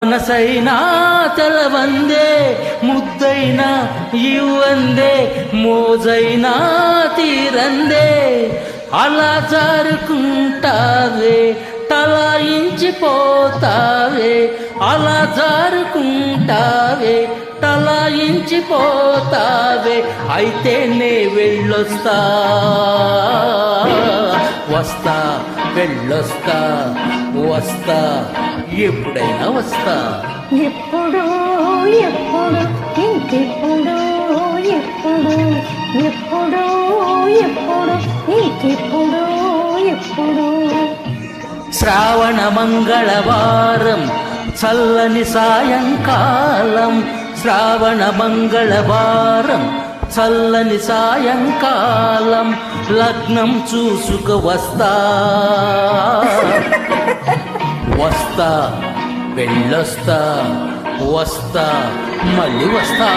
మనసైనా తెలవందే ముద్దైనా ఇవ్వందే మోజైనా తీరందే అలా జారుకుంటావే తలాయించిపోతావే అలా జారుకుంటావే తలాయించిపోతావే అయితే నే వెళ్ళొస్తా వస్తా వెళ్ళొస్తా వస్తా ఎప్పుడైనా వస్తా ఎప్పుడు ఎప్పుడు ఇంకెప్పుడు ఎప్పుడు ఎప్పుడు ఎప్పుడు ఇంకెప్పుడు ఎప్పుడు శ్రావణ మంగళవారం చల్లని సాయంకాలం శ్రావణ మంగళవారం చల్లని సాయంకాలం లగ్నం చూసుకు వస్తా వస్తా వెళ్ళొస్తా వస్తా మళ్ళీ వస్తా